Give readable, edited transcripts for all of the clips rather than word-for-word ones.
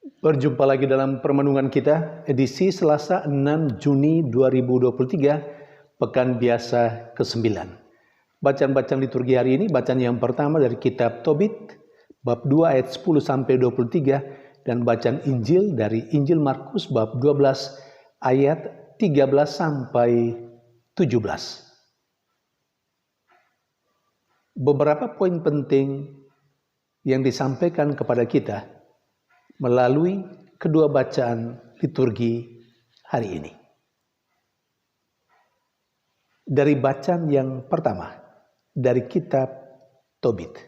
Berjumpa lagi dalam permenungan kita, edisi Selasa 6 Juni 2023, Pekan Biasa ke-9. Bacaan-bacaan liturgi hari ini, bacaan yang pertama dari kitab Tobit, bab 2 ayat 10-23, dan bacaan Injil dari Injil Markus bab 12 ayat 13-17. Beberapa poin penting yang disampaikan kepada kita melalui kedua bacaan liturgi hari ini. Dari bacaan yang pertama, dari kitab Tobit.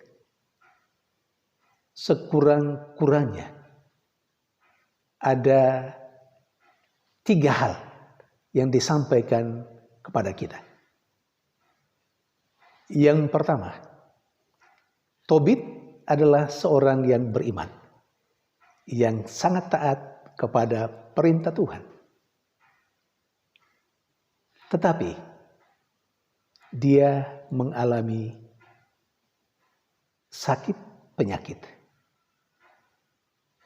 Sekurang-kurangnya ada 3 hal yang disampaikan kepada kita. Yang pertama, Tobit adalah seorang yang beriman, yang sangat taat kepada perintah Tuhan. Tetapi dia mengalami sakit penyakit.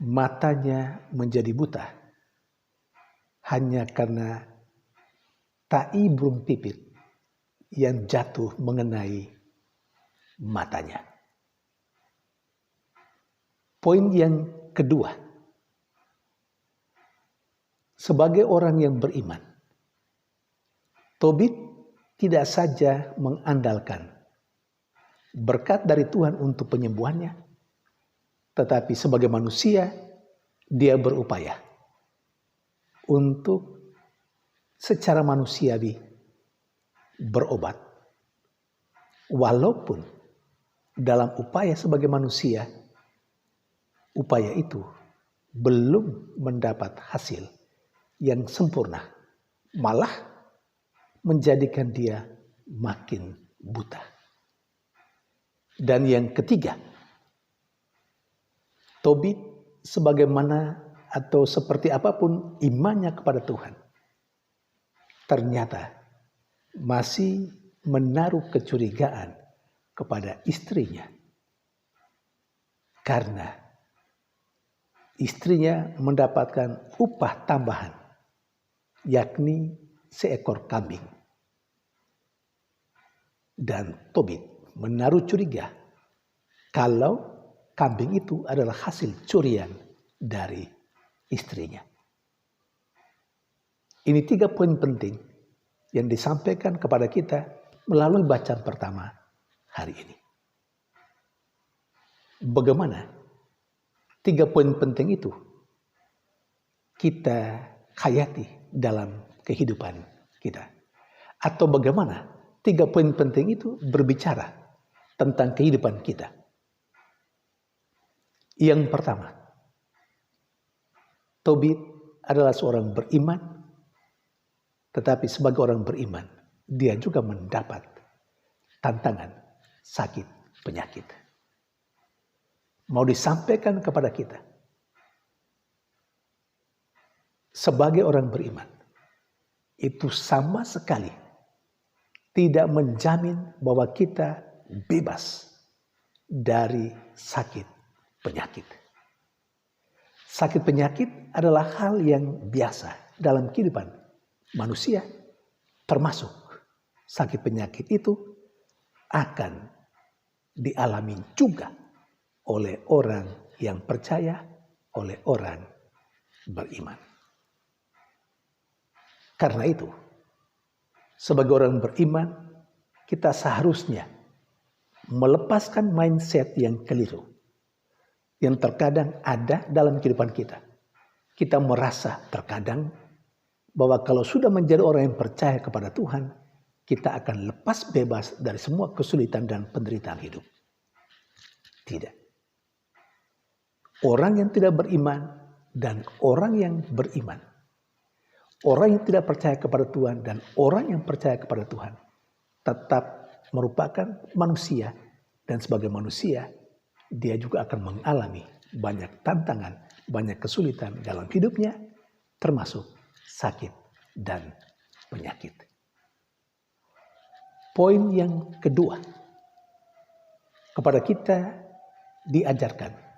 Matanya menjadi buta hanya karena tai burung pipit yang jatuh mengenai matanya. Poin yang kedua, sebagai orang yang beriman, Tobit tidak saja mengandalkan berkat dari Tuhan untuk penyembuhannya, tetapi sebagai manusia dia berupaya untuk secara manusiawi berobat. Walaupun dalam upaya sebagai manusia, upaya itu belum mendapat hasil yang sempurna, malah menjadikan dia makin buta. Dan yang ketiga, Tobit sebagaimana atau seperti apapun imannya kepada Tuhan, ternyata masih menaruh kecurigaan kepada istrinya. Karena istrinya mendapatkan upah tambahan, yakni seekor kambing. Dan Tobit menaruh curiga kalau kambing itu adalah hasil curian dari istrinya. Ini 3 poin penting yang disampaikan kepada kita melalui bacaan pertama hari ini. Bagaimana 3 poin penting itu kita hayati dalam kehidupan kita? Atau bagaimana 3 poin penting itu berbicara tentang kehidupan kita? Yang pertama, Tobit adalah seorang beriman, tetapi sebagai orang beriman, dia juga mendapat tantangan sakit penyakit. Mau disampaikan kepada kita, sebagai orang beriman, itu sama sekali tidak menjamin bahwa kita bebas dari sakit penyakit. Sakit penyakit adalah hal yang biasa dalam kehidupan manusia, termasuk sakit penyakit itu akan dialami juga oleh orang yang percaya, oleh orang beriman. Karena itu, sebagai orang beriman, kita seharusnya melepaskan mindset yang keliru, yang terkadang ada dalam kehidupan kita. Kita merasa terkadang bahwa kalau sudah menjadi orang yang percaya kepada Tuhan, kita akan lepas bebas dari semua kesulitan dan penderitaan hidup. Tidak. Orang yang tidak beriman dan orang yang beriman, orang yang tidak percaya kepada Tuhan dan orang yang percaya kepada Tuhan, tetap merupakan manusia, dan sebagai manusia dia juga akan mengalami banyak tantangan, banyak kesulitan dalam hidupnya, termasuk sakit dan penyakit. Poin yang kedua, kepada kita diajarkan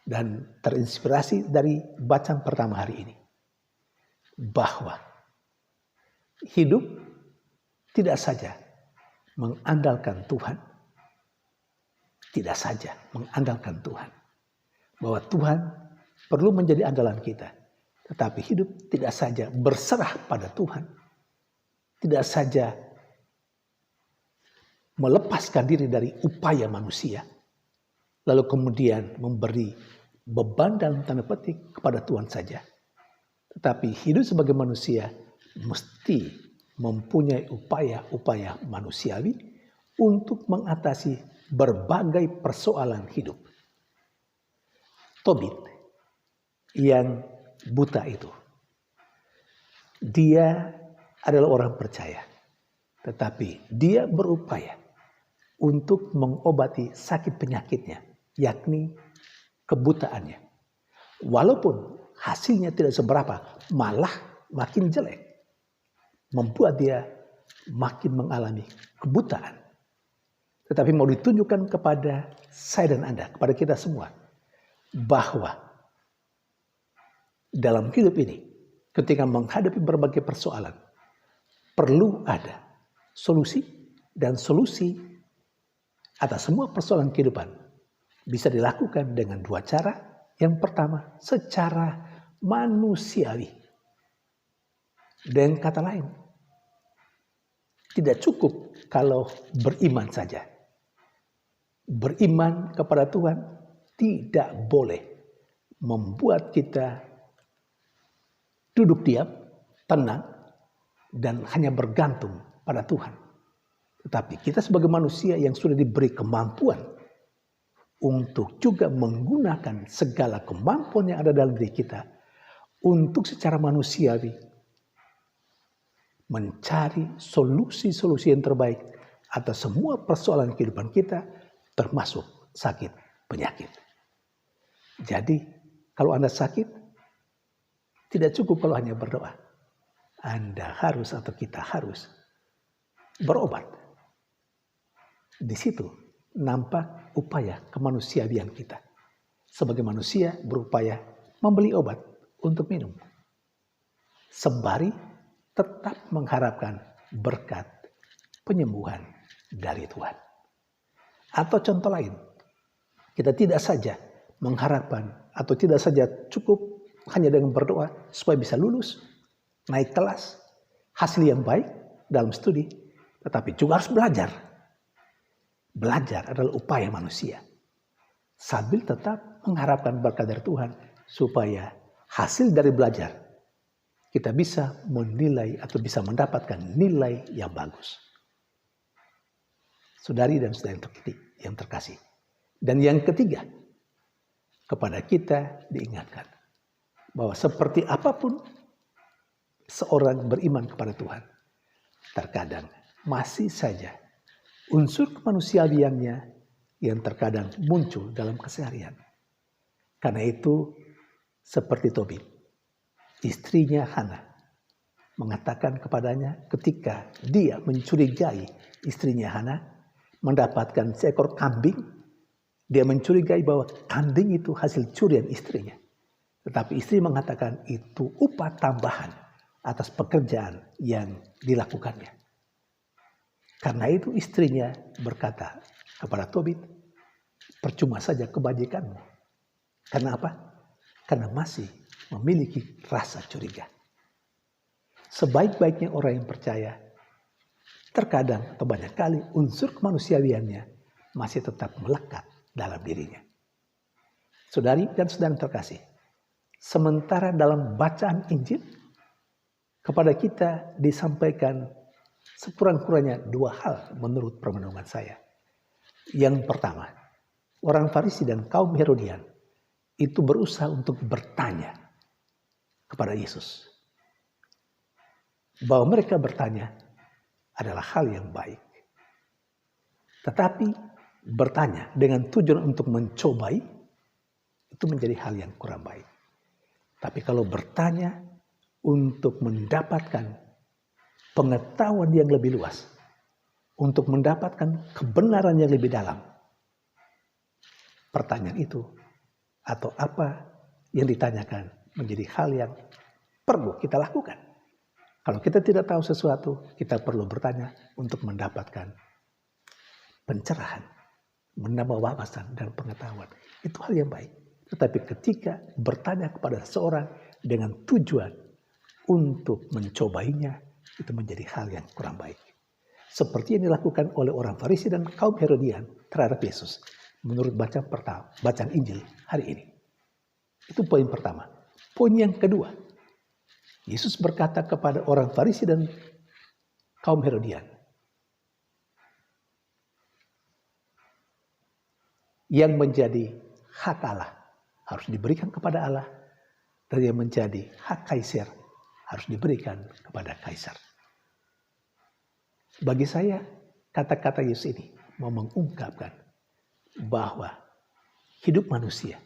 dan terinspirasi dari bacaan pertama hari ini. Bahwa hidup tidak saja mengandalkan Tuhan. Tidak saja mengandalkan Tuhan. Bahwa Tuhan perlu menjadi andalan kita. Tetapi hidup tidak saja berserah pada Tuhan. Tidak saja melepaskan diri dari upaya manusia. Lalu kemudian memberi beban dalam tanda petik kepada Tuhan saja. Tetapi hidup sebagai manusia mesti mempunyai upaya-upaya manusiawi untuk mengatasi berbagai persoalan hidup. Tobit yang buta itu, dia adalah orang percaya, tetapi dia berupaya untuk mengobati sakit penyakitnya, yakni kebutaannya. Walaupun hasilnya tidak seberapa, malah makin jelek, membuat dia makin mengalami kebutaan. Tetapi mau ditunjukkan kepada saya dan Anda, kepada kita semua, bahwa dalam hidup ini, ketika menghadapi berbagai persoalan, perlu ada solusi, dan solusi atas semua persoalan kehidupan bisa dilakukan dengan dua cara. Yang pertama, secara manusiawi. Dengan kata lain, tidak cukup kalau beriman saja. Beriman kepada Tuhan tidak boleh membuat kita duduk diam, tenang, dan hanya bergantung pada Tuhan. Tetapi kita sebagai manusia yang sudah diberi kemampuan untuk juga menggunakan segala kemampuan yang ada dalam diri kita untuk secara manusiawi mencari solusi-solusi yang terbaik atas semua persoalan kehidupan kita, termasuk sakit penyakit. Jadi kalau Anda sakit, tidak cukup kalau hanya berdoa. Anda harus atau kita harus berobat. Di situ nampak upaya kemanusiaan kita. Sebagai manusia berupaya membeli obat untuk minum. Sembari tetap mengharapkan berkat penyembuhan dari Tuhan. Atau contoh lain, kita tidak saja mengharapkan atau tidak saja cukup hanya dengan berdoa supaya bisa lulus, naik kelas, hasil yang baik dalam studi, tetapi juga harus belajar. Belajar adalah upaya manusia. Sambil tetap mengharapkan berkat dari Tuhan supaya hasil dari belajar kita bisa menilai atau bisa mendapatkan nilai yang bagus. Saudari dan saudara yang terkasih. Dan yang ketiga, kepada kita diingatkan bahwa seperti apapun seorang beriman kepada Tuhan, terkadang masih saja unsur kemanusiawiannya yang terkadang muncul dalam keseharian. Karena itu, seperti Tobit, istrinya Hana mengatakan kepadanya ketika dia mencurigai istrinya Hana mendapatkan seekor kambing, dia mencurigai bahwa kambing itu hasil curian istrinya. Tetapi istri mengatakan itu upah tambahan atas pekerjaan yang dilakukannya. Karena itu istrinya berkata kepada Tobit, percuma saja kebajikanmu. Karena apa? Karena masih memiliki rasa curiga. Sebaik-baiknya orang yang percaya, terkadang atau banyak kali unsur kemanusiawiannya masih tetap melekat dalam dirinya. Saudari dan saudara terkasih, sementara dalam bacaan Injil, kepada kita disampaikan sekurang-kurangnya dua hal menurut permenungan saya. Yang pertama, orang Farisi dan kaum Herodian itu berusaha untuk bertanya kepada Yesus. Bahwa mereka bertanya adalah hal yang baik. Tetapi bertanya dengan tujuan untuk mencobai itu menjadi hal yang kurang baik. Tapi kalau bertanya untuk mendapatkan pengetahuan yang lebih luas, untuk mendapatkan kebenaran yang lebih dalam, pertanyaan itu atau apa yang ditanyakan menjadi hal yang perlu kita lakukan. Kalau kita tidak tahu sesuatu, kita perlu bertanya untuk mendapatkan pencerahan, menambah wawasan dan pengetahuan. Itu hal yang baik. Tetapi ketika bertanya kepada seseorang dengan tujuan untuk mencobainya, itu menjadi hal yang kurang baik. Seperti yang dilakukan oleh orang Farisi dan kaum Herodian terhadap Yesus. Menurut bacaan Injil hari ini. Itu poin pertama. Poin yang kedua. Yesus berkata kepada orang Farisi dan kaum Herodian. Yang menjadi hak Allah harus diberikan kepada Allah. Dan yang menjadi hak Kaisar harus diberikan kepada Kaisar. Bagi saya, kata-kata Yesus ini mau mengungkapkan bahwa hidup manusia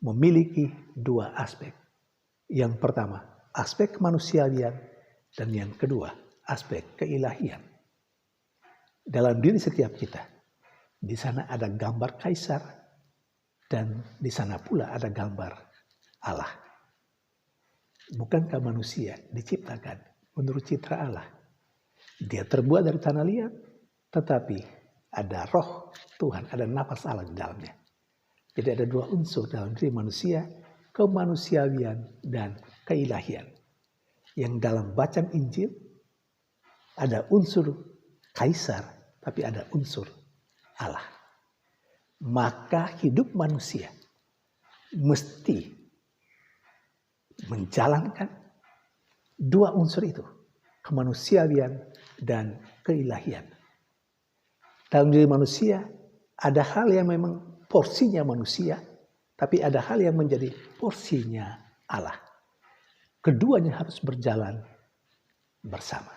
memiliki dua aspek. Yang pertama, aspek kemanusiaan, dan yang kedua, aspek keilahian. Dalam diri setiap kita, di sana ada gambar Kaisar, dan di sana pula ada gambar Allah. Bukankah manusia diciptakan menurut citra Allah? Dia terbuat dari tanah liat, tetapi ada roh Tuhan, ada nafas Allah di dalamnya. Jadi ada dua unsur dalam diri manusia, kemanusiaan dan keilahian. Yang dalam bacaan Injil ada unsur Kaisar, tapi ada unsur Allah. Maka hidup manusia mesti menjalankan dua unsur itu, kemanusiaan dan keilahian. Dalam diri manusia ada hal yang memang porsinya manusia, tapi ada hal yang menjadi porsinya Allah. Keduanya harus berjalan bersama.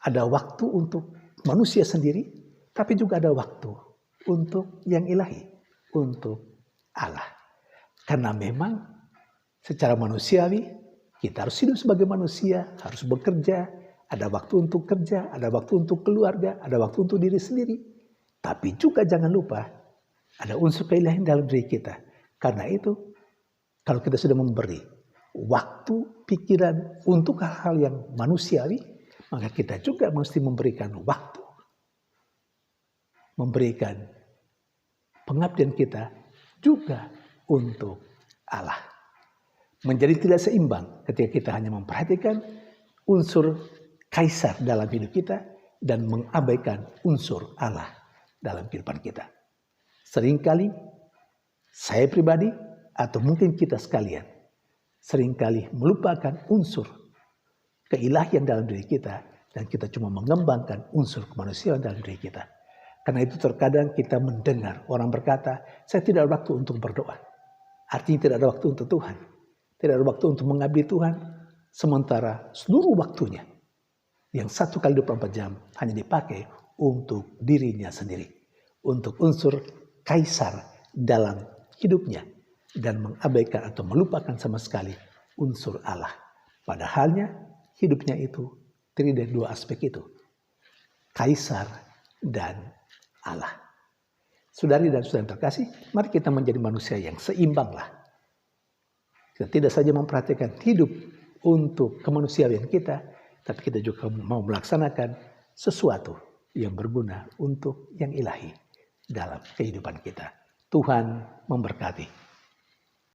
Ada waktu untuk manusia sendiri, tapi juga ada waktu untuk yang ilahi, untuk Allah. Karena memang secara manusiawi kita harus hidup sebagai manusia, harus bekerja, ada waktu untuk kerja, ada waktu untuk keluarga, ada waktu untuk diri sendiri. Tapi juga jangan lupa ada unsur keilahian dalam diri kita. Karena itu, kalau kita sudah memberi waktu, pikiran untuk hal-hal yang manusiawi, maka kita juga mesti memberikan waktu. Memberikan pengabdian kita juga untuk Allah. Menjadi tidak seimbang ketika kita hanya memperhatikan unsur Kaisar dalam hidup kita dan mengabaikan unsur Allah dalam kehidupan kita. Seringkali saya pribadi atau mungkin kita sekalian seringkali melupakan unsur keilahian dalam diri kita dan kita cuma mengembangkan unsur kemanusiaan dalam diri kita. Karena itu terkadang kita mendengar orang berkata, saya tidak ada waktu untuk berdoa. Artinya tidak ada waktu untuk Tuhan. Tidak ada waktu untuk mengabdi Tuhan. Sementara seluruh waktunya yang 1 kali 24 jam hanya dipakai untuk dirinya sendiri. Untuk unsur Kaisar dalam hidupnya. Dan mengabaikan atau melupakan sama sekali unsur Allah. Padahalnya hidupnya itu terdiri dari dua aspek itu. Kaisar dan Allah. Saudari dan saudara terkasih, mari kita menjadi manusia yang seimbanglah. Kita tidak saja memperhatikan hidup untuk kemanusiaan kita, tapi kita juga mau melaksanakan sesuatu yang berguna untuk yang ilahi dalam kehidupan kita. Tuhan memberkati.